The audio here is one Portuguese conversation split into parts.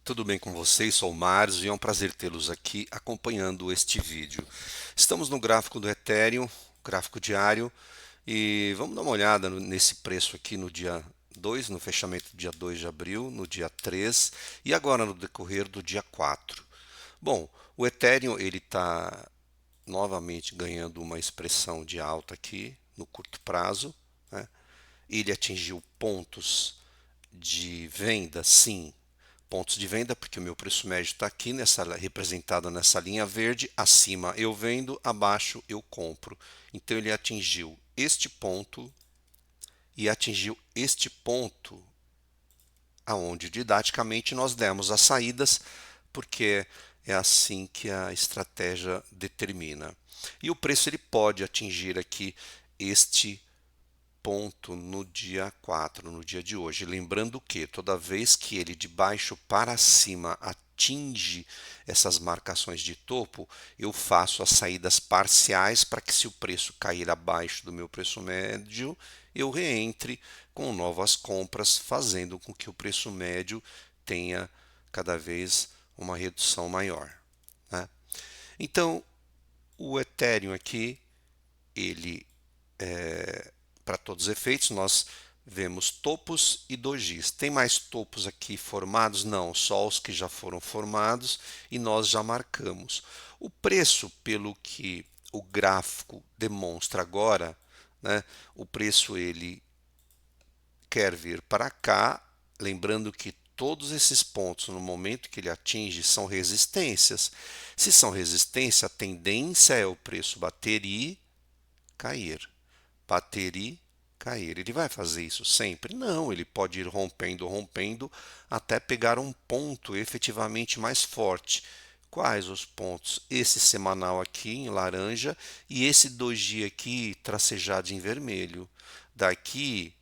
Tudo bem com vocês? Sou o Márcio e é um prazer tê-los aqui acompanhando este vídeo. Estamos no gráfico do Ethereum, gráfico diário, e vamos dar uma olhada nesse preço aqui no dia 2, no fechamento do dia 2 de abril, no dia 3 e agora no decorrer do dia 4. Bom, o Ethereum ele está novamente ganhando uma expressão de alta aqui no curto prazo, né? Ele atingiu pontos de venda, sim, pontos de venda, porque o meu preço médio está aqui representado nessa linha verde. Acima eu vendo, abaixo eu compro. Então ele atingiu este ponto e atingiu este ponto aonde didaticamente nós demos as saídas, porque é assim que a estratégia determina. E o preço ele pode atingir aqui este ponto no dia 4, no dia de hoje. Lembrando que toda vez que ele de baixo para cima atinge essas marcações de topo, eu faço as saídas parciais para que, se o preço cair abaixo do meu preço médio, eu reentre com novas compras, fazendo com que o preço médio tenha cada vez uma redução maior, né? Então, o Ethereum aqui, ele para todos os efeitos, nós vemos topos e dojis. Tem mais topos aqui formados? Não, só os que já foram formados e nós já marcamos. O preço, pelo que o gráfico demonstra agora, né, o preço ele quer vir para cá, lembrando que todos esses pontos, no momento que ele atinge, são resistências. Se são resistência, a tendência é o preço bater e cair. Bater e cair. Ele vai fazer isso sempre? Não, ele pode ir rompendo, rompendo, até pegar um ponto efetivamente mais forte. Quais os pontos? Esse semanal aqui em laranja e esse doji aqui tracejado em vermelho. Daqui,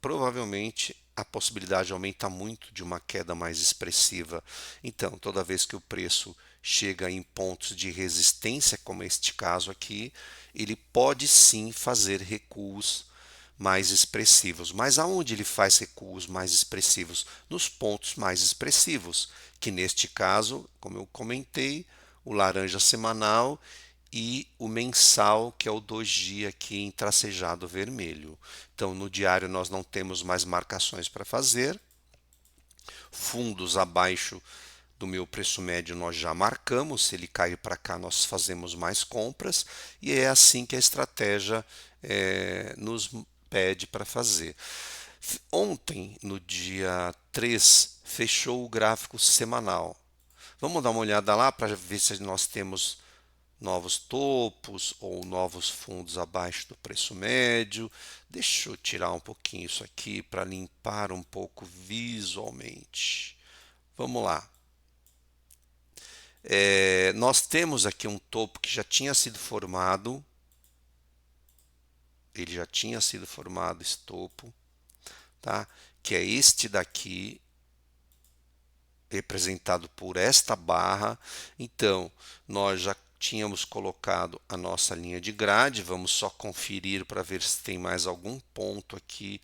provavelmente, a possibilidade aumenta muito de uma queda mais expressiva. Então, toda vez que o preço chega em pontos de resistência, como este caso aqui, ele pode sim fazer recuos mais expressivos. Mas aonde ele faz recuos mais expressivos? Nos pontos mais expressivos, que neste caso, como eu comentei, o laranja semanal e o mensal, que é o doji aqui em tracejado vermelho. Então, no diário nós não temos mais marcações para fazer. Fundos abaixo do meu preço médio nós já marcamos. Se ele cair para cá, nós fazemos mais compras. E é assim que a estratégia nos pede para fazer. Ontem, no dia 3, fechou o gráfico semanal. Vamos dar uma olhada lá para ver se nós temos novos topos ou novos fundos abaixo do preço médio. Deixa eu tirar um pouquinho isso aqui para limpar um pouco visualmente. Vamos lá. Nós temos aqui um topo que já tinha sido formado. Ele já tinha sido formado, esse topo, tá? Que é este daqui, representado por esta barra. Então, nós já tínhamos colocado a nossa linha de grade. Vamos só conferir para ver se tem mais algum ponto aqui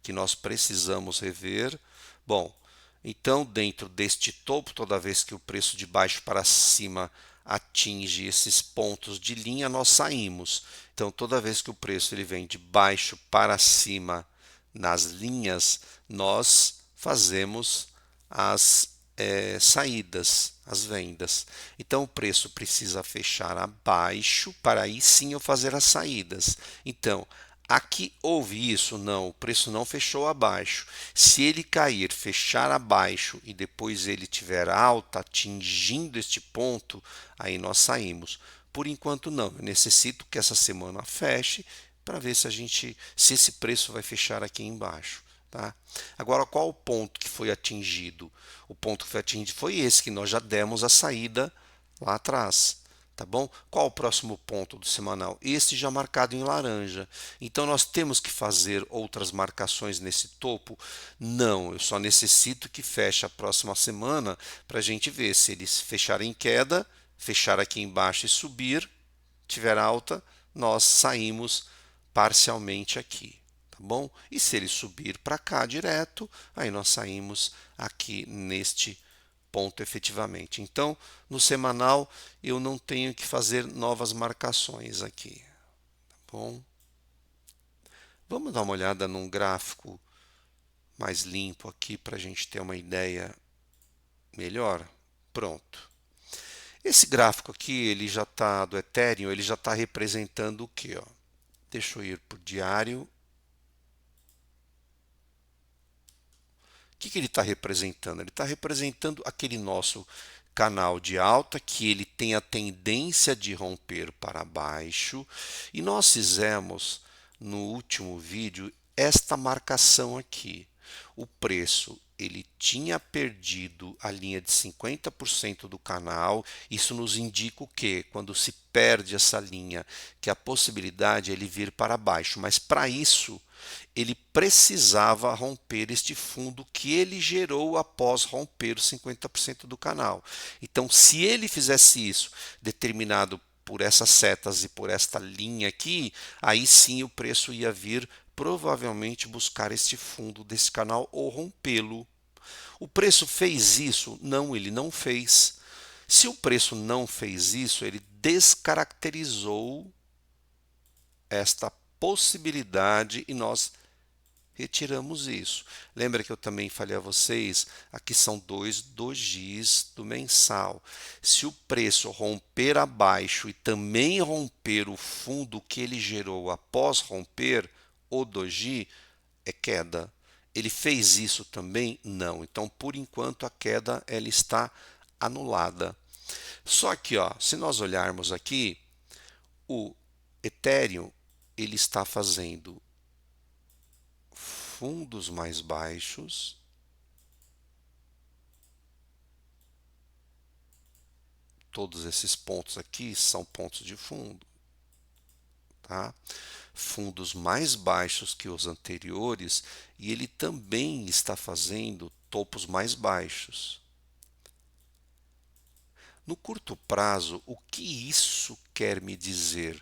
que nós precisamos rever. Bom, então dentro deste topo, toda vez que o preço de baixo para cima atinge esses pontos de linha, nós saímos. Então toda vez que o preço ele vem de baixo para cima nas linhas, nós fazemos as saídas, as vendas. Então o preço precisa fechar abaixo para aí sim eu fazer as saídas. Então aqui houve isso? Não, o preço não fechou abaixo. Se ele cair, fechar abaixo e depois ele tiver alta, atingindo este ponto, aí nós saímos. Por enquanto não, eu necessito que essa semana feche para ver se esse preço vai fechar aqui embaixo. Tá? Agora, qual o ponto que foi atingido? O ponto que foi atingido foi esse que nós já demos a saída lá atrás. Tá bom? Qual o próximo ponto do semanal? Este já marcado em laranja. Então nós temos que fazer outras marcações nesse topo? Não, eu só necessito que feche a próxima semana para a gente ver se eles fecharem em queda, fechar aqui embaixo e subir, tiver alta, nós saímos parcialmente aqui. tá bom? E se ele subir para cá direto, aí nós saímos aqui neste ponto efetivamente. Então, no semanal, eu não tenho que fazer novas marcações aqui, tá bom? Vamos dar uma olhada num gráfico mais limpo aqui para a gente ter uma ideia melhor. Pronto. Esse gráfico aqui, ele já está do Ethereum, ele já está representando o quê? Ó? Deixa eu ir para o diário. O que ele está representando? Ele está representando aquele nosso canal de alta que ele tem a tendência de romper para baixo. E nós fizemos no último vídeo esta marcação aqui. O preço ele tinha perdido a linha de 50% do canal. Isso nos indica o quê? Quando se perde essa linha, que a possibilidade é ele vir para baixo. Mas para isso, ele precisava romper este fundo que ele gerou após romper os 50% do canal. Então, se ele fizesse isso, determinado por essas setas e por esta linha aqui, aí sim o preço ia vir provavelmente buscar este fundo desse canal ou rompê-lo. O preço fez isso? Não, ele não fez. Se o preço não fez isso, ele descaracterizou esta possibilidade e nós retiramos isso. Lembra que eu também falei a vocês, aqui são dois dojis do mensal. Se o preço romper abaixo e também romper o fundo que ele gerou após romper o doji, é queda. Ele fez isso também? Não. Então, por enquanto, a queda ela está anulada. Só que, ó, se nós olharmos aqui, o Ethereum ele está fazendo fundos mais baixos, todos esses pontos aqui são pontos de fundo, tá? Fundos mais baixos que os anteriores e ele também está fazendo topos mais baixos. No curto prazo, o que isso quer me dizer?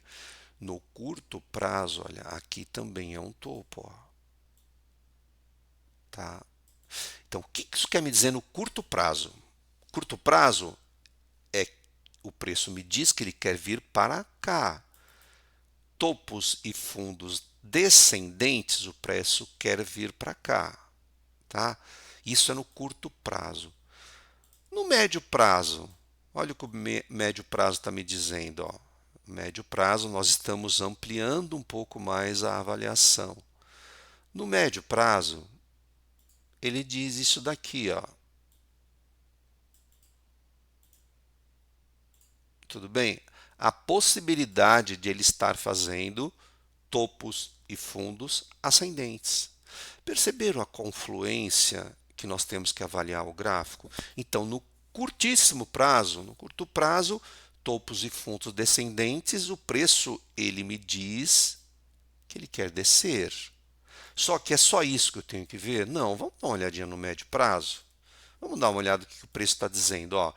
No curto prazo, olha, aqui também é um topo, ó, tá? Então, o que isso quer me dizer no curto prazo? Curto prazo é o preço me diz que ele quer vir para cá. Topos e fundos descendentes, o preço quer vir para cá, tá? Isso é no curto prazo. No médio prazo, olha o que o médio prazo está me dizendo, ó. Médio prazo, nós estamos ampliando um pouco mais a avaliação. No médio prazo, ele diz isso daqui, ó. Tudo bem? A possibilidade de ele estar fazendo topos e fundos ascendentes. Perceberam a confluência que nós temos que avaliar o gráfico? Então, no curtíssimo prazo, no curto prazo, topos e fundos descendentes, o preço ele me diz que ele quer descer. Só que é só isso que eu tenho que ver? Não, vamos dar uma olhadinha no médio prazo. Vamos dar uma olhada no que o preço está dizendo. Ó,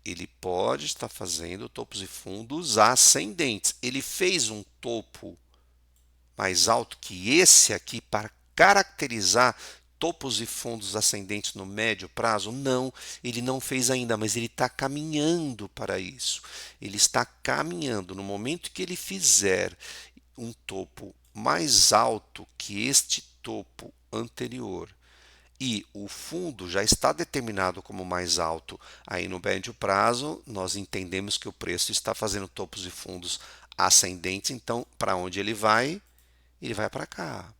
ele pode estar fazendo topos e fundos ascendentes. Ele fez um topo mais alto que esse aqui para caracterizar topos e fundos ascendentes no médio prazo? Não, ele não fez ainda, mas ele está caminhando para isso. Ele está caminhando. No momento que ele fizer um topo mais alto que este topo anterior e o fundo já está determinado como mais alto aí no médio prazo, nós entendemos que o preço está fazendo topos e fundos ascendentes, então para onde ele vai? Ele vai para cá.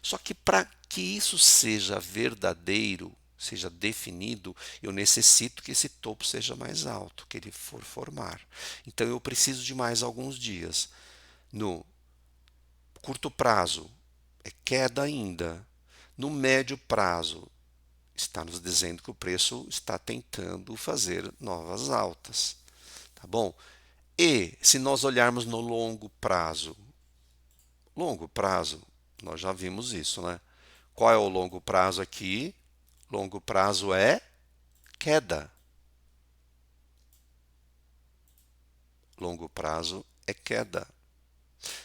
Só que para que isso seja verdadeiro, seja definido, eu necessito que esse topo seja mais alto, que ele for formar. Então eu preciso de mais alguns dias. No curto prazo, é queda ainda. No médio prazo, está nos dizendo que o preço está tentando fazer novas altas. Tá bom? E se nós olharmos no longo prazo, nós já vimos isso, né? Qual é o longo prazo aqui? Longo prazo é queda. Longo prazo é queda.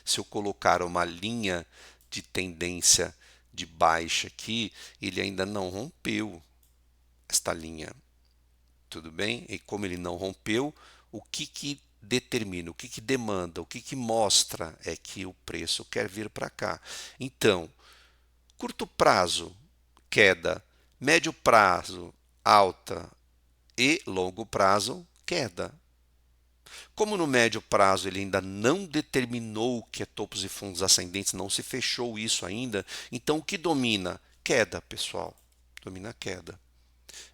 Se eu colocar uma linha de tendência de baixa aqui, ele ainda não rompeu esta linha. Tudo bem? E como ele não rompeu, o que determina, o que demanda, o que mostra é que o preço quer vir para cá. Então, curto prazo, queda, médio prazo, alta e longo prazo, queda. Como no médio prazo ele ainda não determinou o que é topos e fundos ascendentes, não se fechou isso ainda, então o que domina? Queda, pessoal. Domina a queda.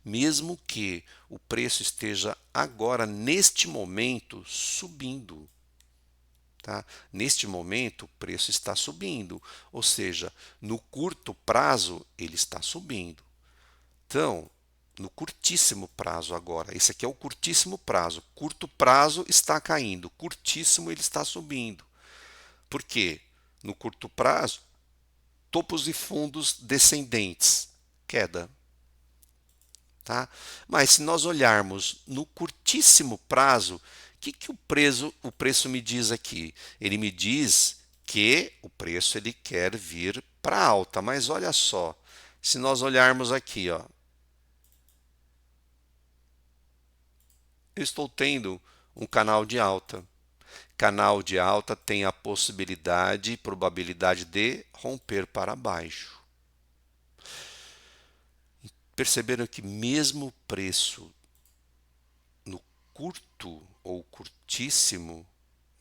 Mesmo que o preço esteja agora, neste momento, subindo. Tá? Neste momento, o preço está subindo, ou seja, no curto prazo, ele está subindo. Então, no curtíssimo prazo agora, esse aqui é o curtíssimo prazo. Curto prazo está caindo, curtíssimo ele está subindo. Por quê? No curto prazo, topos e fundos descendentes, queda. Tá? Mas se nós olharmos no curtíssimo prazo, que o preço me diz aqui? Ele me diz que o preço ele quer vir para alta, mas olha só, se nós olharmos aqui, ó, eu estou tendo um canal de alta. Canal de alta tem a possibilidade e probabilidade de romper para baixo. Perceberam que mesmo o preço no curto ou curtíssimo,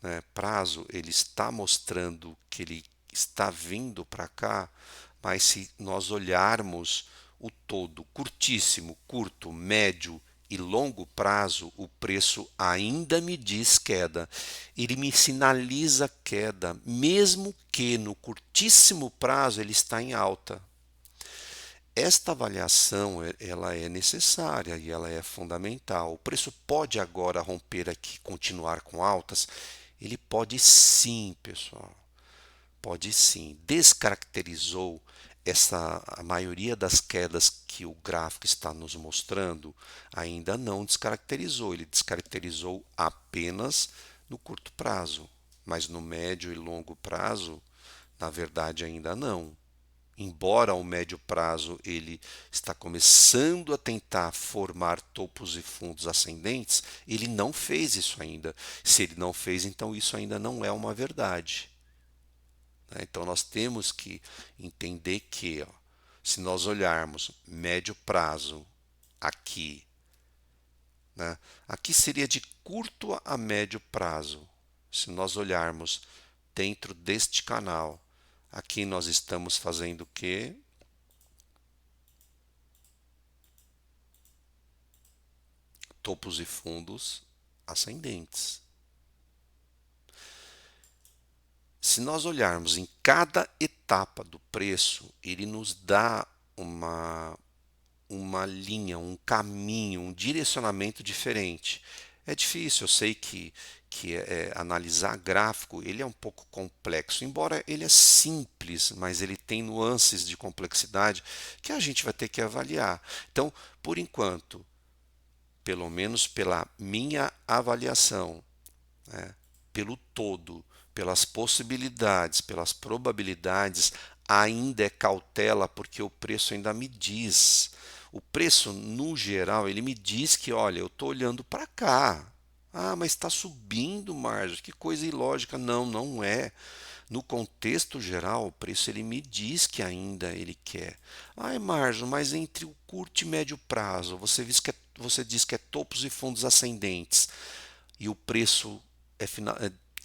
né, prazo, ele está mostrando que ele está vindo para cá, mas se nós olharmos o todo, curtíssimo, curto, médio e longo prazo, o preço ainda me diz queda. Ele me sinaliza queda, mesmo que no curtíssimo prazo ele está em alta. Esta avaliação ela é necessária e ela é fundamental. O preço pode agora romper aqui, continuar com altas? Ele pode sim, pessoal. Pode sim. Descaracterizou a maioria das quedas que o gráfico está nos mostrando? Ainda não descaracterizou. Ele descaracterizou apenas no curto prazo, mas no médio e longo prazo, na verdade, ainda não. Embora ao médio prazo ele está começando a tentar formar topos e fundos ascendentes, ele não fez isso ainda. Se ele não fez, então isso ainda não é uma verdade. Então nós temos que entender que, ó, se nós olharmos médio prazo aqui, né, aqui seria de curto a médio prazo. Se nós olharmos dentro deste canal, aqui nós estamos fazendo o quê? Topos e fundos ascendentes. Se nós olharmos em cada etapa do preço, ele nos dá uma linha, um caminho, um direcionamento diferente. É difícil, eu sei que analisar gráfico ele é um pouco complexo, embora ele é simples, mas ele tem nuances de complexidade que a gente vai ter que avaliar. Então, por enquanto, pelo menos pela minha avaliação, né, pelo todo, pelas possibilidades, pelas probabilidades, ainda é cautela porque o preço ainda me diz. O preço, no geral, ele me diz que, olha, eu estou olhando para cá. Ah, mas está subindo, Márcio, que coisa ilógica. Não, não é. No contexto geral, o preço ele me diz que ainda ele quer. Ai, Márcio, mas entre o curto e médio prazo, você diz que é topos e fundos ascendentes e o preço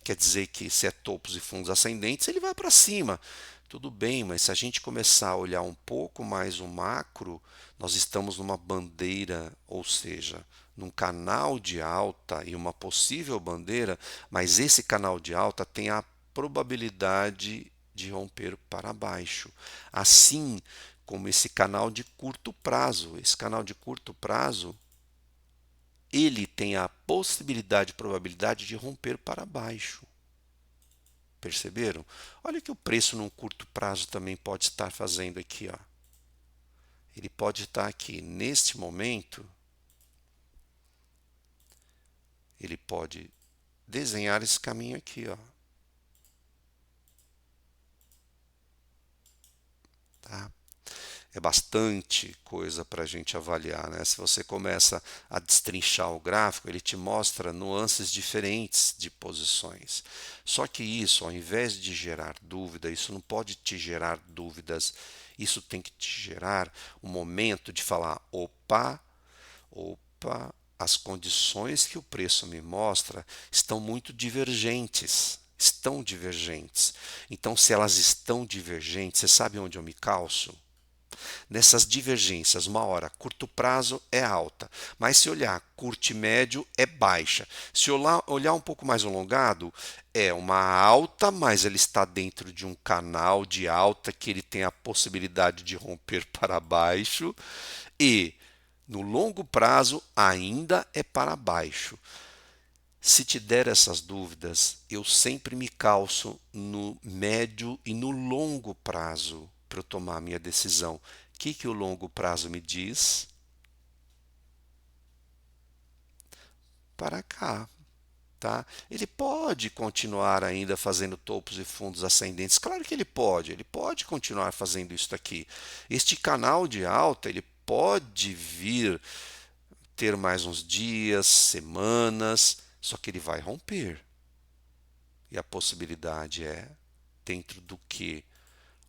quer dizer que se é topos e fundos ascendentes, ele vai para cima. Tudo bem, mas se a gente começar a olhar um pouco mais o macro, nós estamos numa bandeira, ou seja, num canal de alta e uma possível bandeira, mas esse canal de alta tem a probabilidade de romper para baixo. Assim como esse canal de curto prazo. Esse canal de curto prazo ele tem a possibilidade, probabilidade de romper para baixo. Perceberam? Olha o que o preço num curto prazo também pode estar fazendo aqui, ó. Ele pode estar aqui neste momento, ele pode desenhar esse caminho aqui, ó. tá? É bastante coisa para a gente avaliar, né? Se você começa a destrinchar o gráfico, ele te mostra nuances diferentes de posições. Só que isso, ao invés de gerar dúvida, isso não pode te gerar dúvidas. Isso tem que te gerar um momento de falar: opa, as condições que o preço me mostra estão muito divergentes. Estão divergentes. Então, se elas estão divergentes, você sabe onde eu me calço? Nessas divergências, uma hora curto prazo é alta, mas se olhar curto e médio é baixa. Se olhar um pouco mais alongado, é uma alta, mas ele está dentro de um canal de alta que ele tem a possibilidade de romper para baixo e no longo prazo ainda é para baixo. Se te der essas dúvidas, eu sempre me calço no médio e no longo prazo para eu tomar a minha decisão. O que o longo prazo me diz? Para cá, tá? Ele pode continuar ainda fazendo topos e fundos ascendentes. Claro que ele pode continuar fazendo isso aqui. Este canal de alta, ele pode vir ter mais uns dias, semanas, só que ele vai romper. E a possibilidade é, dentro do que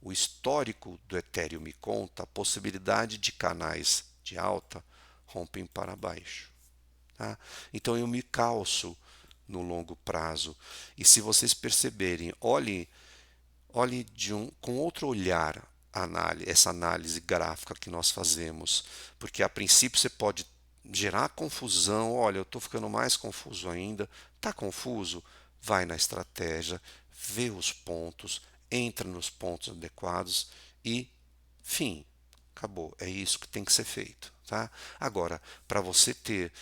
o histórico do Ethereum me conta, a possibilidade de canais de alta rompem para baixo. Tá? Então eu me calço no longo prazo. E se vocês perceberem, olhe com outro olhar essa análise gráfica que nós fazemos, porque a princípio você pode gerar confusão. Olha, eu estou ficando mais confuso ainda. Está confuso? Vai na estratégia, vê os pontos, entra nos pontos adequados e fim. Acabou. É isso que tem que ser feito. Tá? Agora, para você ter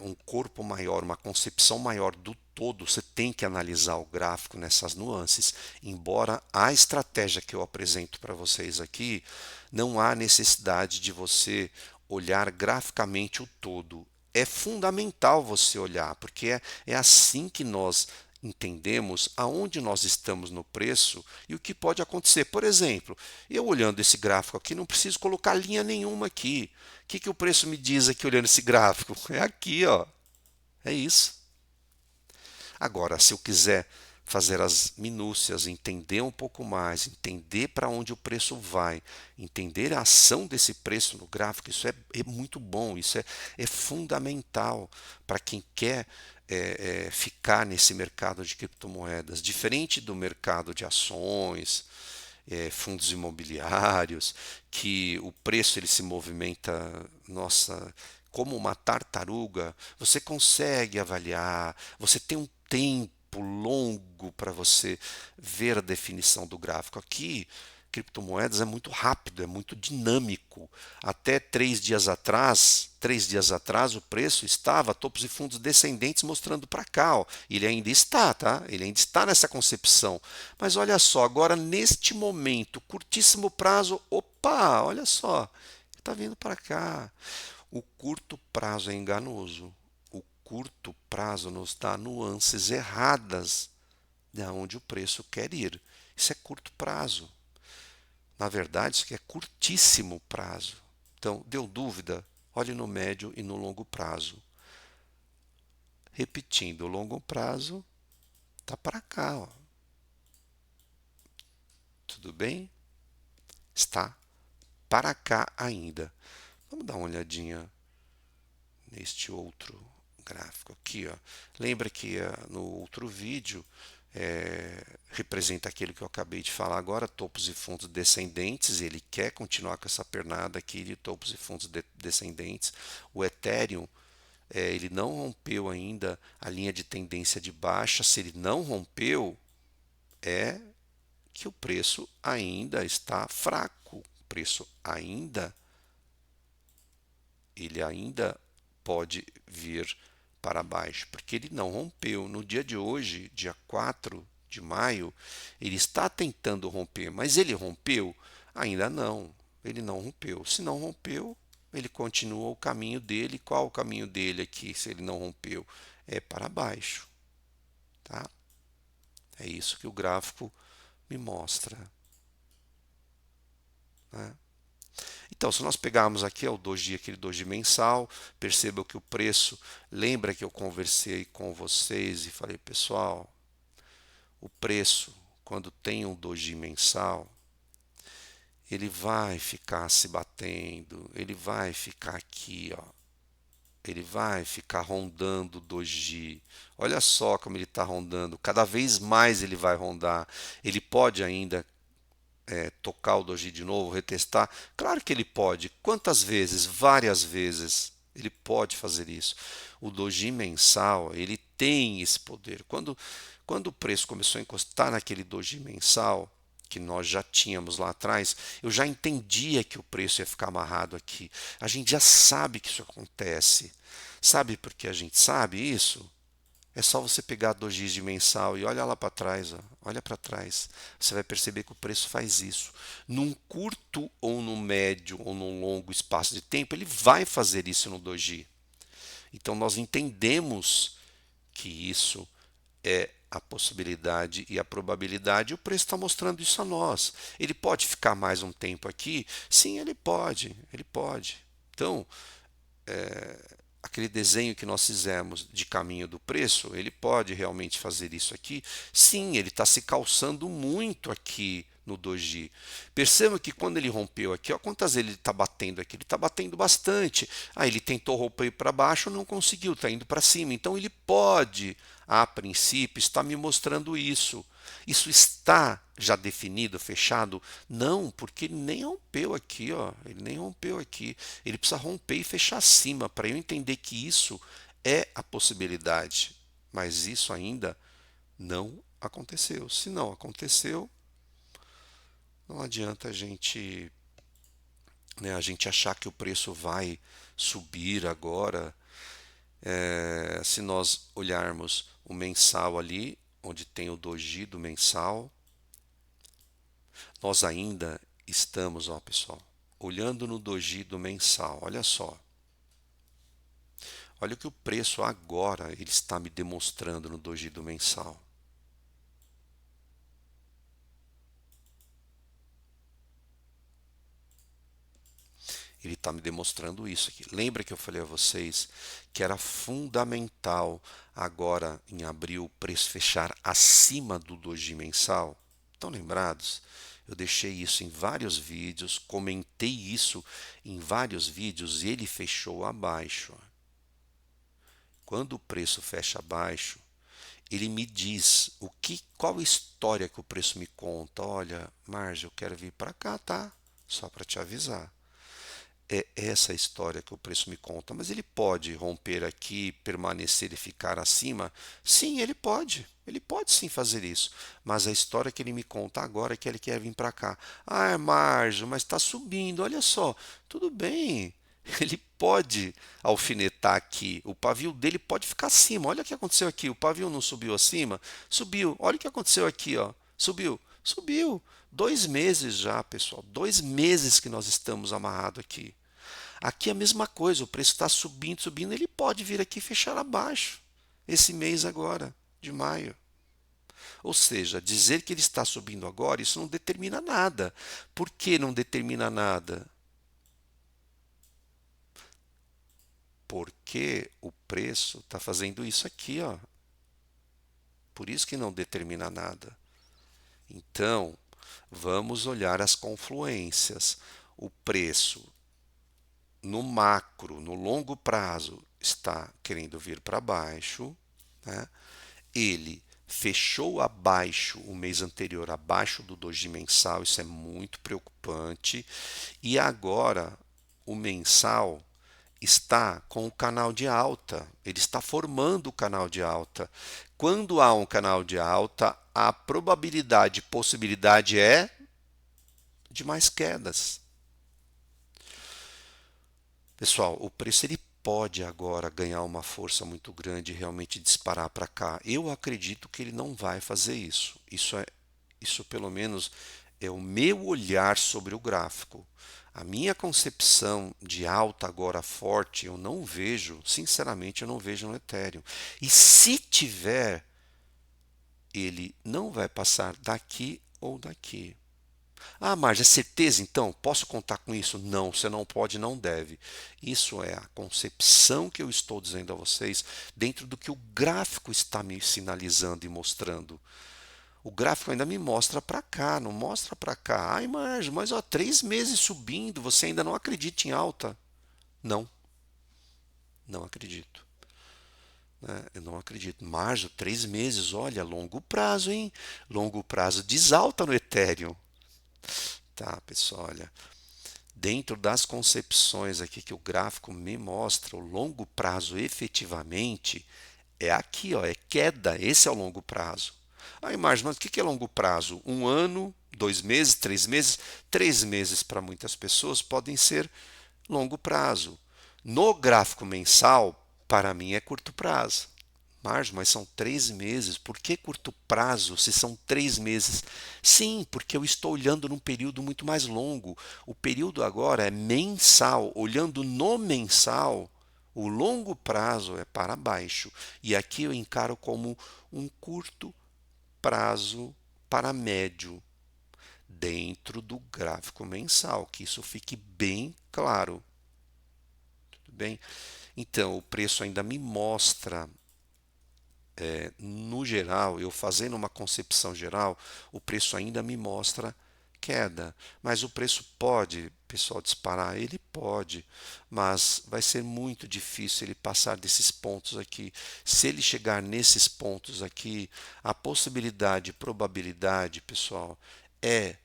um corpo maior, uma concepção maior do todo, você tem que analisar o gráfico nessas nuances. Embora a estratégia que eu apresento para vocês aqui, não há necessidade de você olhar graficamente o todo. É fundamental você olhar, porque é assim que nós entendemos aonde nós estamos no preço e o que pode acontecer. Por exemplo, eu olhando esse gráfico aqui, não preciso colocar linha nenhuma aqui. O que o preço me diz aqui olhando esse gráfico? É aqui, ó. É isso. Agora, se eu quiser fazer as minúcias, entender um pouco mais, entender para onde o preço vai, entender a ação desse preço no gráfico, isso é muito bom, isso é fundamental para quem quer ficar nesse mercado de criptomoedas. Diferente do mercado de ações, fundos imobiliários, que o preço ele se movimenta, nossa, como uma tartaruga, você consegue avaliar, você tem um tempo longo para você ver a definição do gráfico. Aqui, criptomoedas é muito rápido, é muito dinâmico. Até 3 dias atrás, o preço estava topos e fundos descendentes mostrando para cá. Ó. Ele ainda está, tá? Ele ainda está nessa concepção. Mas olha só, agora neste momento, curtíssimo prazo, opa, olha só, está vindo para cá. O curto prazo é enganoso. O curto prazo nos dá nuances erradas de onde o preço quer ir. Isso é curto prazo. Na verdade, isso aqui é curtíssimo prazo. Então, deu dúvida? Olhe no médio e no longo prazo. Repetindo, o longo prazo está para cá. Ó. Tudo bem? Está para cá ainda. Vamos dar uma olhadinha neste outro gráfico aqui. Ó. Lembra que no outro vídeo representa aquilo que eu acabei de falar agora, topos e fundos descendentes. Ele quer continuar com essa pernada aqui de topos e fundos descendentes. O Ethereum ele não rompeu ainda a linha de tendência de baixa. Se ele não rompeu, é que o preço ainda está fraco. O preço ele ainda pode vir para baixo, porque ele não rompeu. No dia de hoje, dia 4 de maio, ele está tentando romper, mas ele rompeu? Ainda não. Ele não rompeu. Se não rompeu, ele continua o caminho dele. Qual o caminho dele aqui, se ele não rompeu? É para baixo. Tá? É isso que o gráfico me mostra. né? Então, se nós pegarmos aqui o doji, aquele doji mensal, perceba que o preço, lembra que eu conversei com vocês e falei, pessoal, o preço, quando tem um doji mensal, ele vai ficar se batendo, ele vai ficar aqui, ó. Ele vai ficar rondando o doji. Olha só como ele está rondando. Cada vez mais ele vai rondar. Ele pode ainda tocar o doji de novo, retestar? Claro que ele pode. Quantas vezes? Várias vezes. Ele pode fazer isso. O doji mensal, ele tem esse poder. Quando o preço começou a encostar naquele doji mensal, que nós já tínhamos lá atrás, eu já entendia que o preço ia ficar amarrado aqui. A gente já sabe que isso acontece. Sabe por que a gente sabe isso? É só você pegar dojis de mensal e olha lá para trás, ó. Olha para trás. Você vai perceber que o preço faz isso. Num curto ou no médio ou num longo espaço de tempo, ele vai fazer isso no doji. Então nós entendemos que isso é a possibilidade e a probabilidade, e o preço está mostrando isso a nós. Ele pode ficar mais um tempo aqui? Sim, ele pode, ele pode. Então, aquele desenho que nós fizemos de caminho do preço, ele pode realmente fazer isso aqui? Sim, ele está se calçando muito aqui no doji. Perceba que quando ele rompeu aqui, ó, quantas vezes ele está batendo aqui? Ele está batendo bastante. Ah, ele tentou romper para baixo, não conseguiu, está indo para cima. Então ele pode, a princípio, estar me mostrando isso. Isso está já definido, fechado? Não, porque ele nem rompeu aqui, ó. Ele nem rompeu aqui. Ele precisa romper e fechar acima para eu entender que isso é a possibilidade. Mas isso ainda não aconteceu. Se não aconteceu, não adianta a gente achar que o preço vai subir agora. Se nós olharmos o mensal ali, onde tem o doji do mensal, nós ainda estamos, ó, pessoal, olhando no doji do mensal. Olha só. Olha o que o preço agora ele está me demonstrando no doji do mensal. Ele está me demonstrando isso aqui. Lembra que eu falei a vocês que era fundamental agora em abril o preço fechar acima do doji mensal? Estão lembrados? Eu deixei isso em vários vídeos, comentei isso em vários vídeos e ele fechou abaixo. Quando o preço fecha abaixo, ele me diz qual a história que o preço me conta. Olha, Marge, eu quero vir para cá, tá? Só para te avisar. É essa a história que o preço me conta. Mas ele pode romper aqui, permanecer e ficar acima? Sim, ele pode. Ele pode sim fazer isso. Mas a história que ele me conta agora é que ele quer vir para cá. Ah, Marjo, mas está subindo. Olha só, tudo bem. Ele pode alfinetar aqui. O pavio dele pode ficar acima. Olha o que aconteceu aqui. O pavio não subiu acima? Subiu. Olha o que aconteceu aqui, ó. Subiu. Subiu. 2 meses já, pessoal. 2 meses que nós estamos amarrados aqui. Aqui é a mesma coisa, o preço está subindo, subindo, ele pode vir aqui e fechar abaixo, esse mês agora, de maio. Ou seja, dizer que ele está subindo agora, isso não determina nada. Por que não determina nada? Porque o preço está fazendo isso aqui, ó. Por isso que não determina nada. Então, vamos olhar as confluências. O preço no macro, no longo prazo, está querendo vir para baixo, né? Ele fechou abaixo o mês anterior, abaixo do doji mensal, isso é muito preocupante. E agora o mensal está com o canal de alta, ele está formando o canal de alta. Quando há um canal de alta, a probabilidade, possibilidade é de mais quedas. Pessoal, o preço ele pode agora ganhar uma força muito grande e realmente disparar para cá. Eu acredito que ele não vai fazer isso. Isso pelo menos é o meu olhar sobre o gráfico. A minha concepção de alta agora forte, eu não vejo, sinceramente, eu não vejo no Ethereum. E se tiver, ele não vai passar daqui ou daqui. Ah, Marge, é certeza então? Posso contar com isso? Não, você não pode, não deve. Isso é a concepção que eu estou dizendo a vocês dentro do que o gráfico está me sinalizando e mostrando. O gráfico ainda me mostra para cá, não mostra para cá. Ai, Marge, mas ó, 3 meses subindo, você ainda não acredita em alta? Não, não acredito. Né? Eu não acredito. Marge, 3 meses, olha, longo prazo, hein? Longo prazo desalta no Ethereum. Tá, pessoal, olha. Dentro das concepções aqui que o gráfico me mostra, o longo prazo efetivamente é aqui, ó, é queda. Esse é o longo prazo. Aí, Marge, mas o que é longo prazo? 1 ano, 2 meses, 3 meses? 3 meses para muitas pessoas podem ser longo prazo. No gráfico mensal, para mim é curto prazo. Marge, mas são 3 meses. Por que curto prazo se são 3 meses? Sim, porque eu estou olhando num período muito mais longo. O período agora é mensal. Olhando no mensal, o longo prazo é para baixo. E aqui eu encaro como um curto prazo para médio dentro do gráfico mensal. Que isso fique bem claro. Tudo bem? Então, o preço ainda me mostra no geral, eu fazendo uma concepção geral, o preço ainda me mostra queda. Mas o preço pode, pessoal, disparar? Ele pode, mas vai ser muito difícil ele passar desses pontos aqui. Se ele chegar nesses pontos aqui, a possibilidade, probabilidade, pessoal, é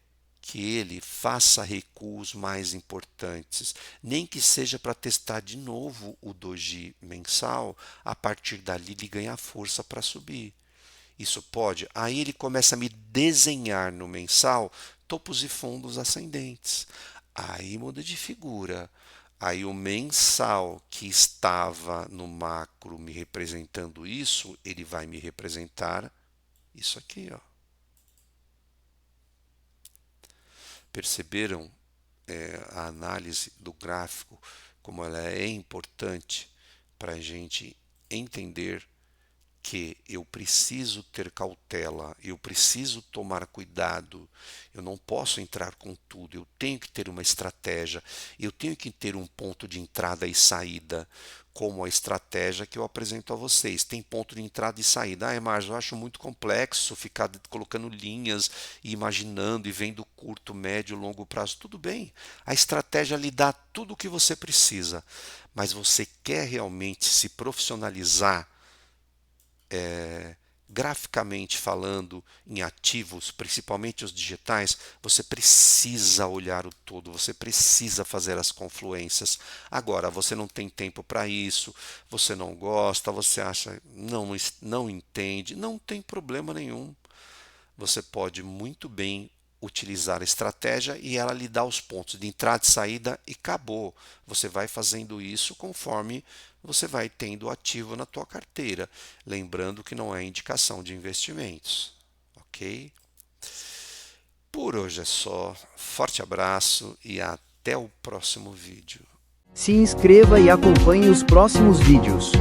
que ele faça recuos mais importantes, nem que seja para testar de novo o doji mensal, a partir dali ele ganha força para subir. Isso pode? Aí ele começa a me desenhar no mensal topos e fundos ascendentes. Aí muda de figura. Aí o mensal que estava no macro me representando isso, ele vai me representar isso aqui, ó. Perceberam a análise do gráfico, como ela é importante para a gente entender que eu preciso ter cautela, eu preciso tomar cuidado, eu não posso entrar com tudo, eu tenho que ter uma estratégia, eu tenho que ter um ponto de entrada e saída, como a estratégia que eu apresento a vocês. Tem ponto de entrada e saída. Ah, mas eu acho muito complexo ficar colocando linhas e imaginando e vendo curto, médio, longo prazo. Tudo bem, a estratégia lhe dá tudo o que você precisa, mas você quer realmente se profissionalizar graficamente falando, em ativos, principalmente os digitais, você precisa olhar o todo, você precisa fazer as confluências. Agora, você não tem tempo para isso, você não gosta, você acha, não entende, não tem problema nenhum. Você pode muito bem utilizar a estratégia e ela lhe dá os pontos de entrada e saída e acabou. Você vai fazendo isso conforme você vai tendo ativo na tua carteira. Lembrando que não é indicação de investimentos, ok? Por hoje é só. Forte abraço e até o próximo vídeo. Se inscreva e acompanhe os próximos vídeos.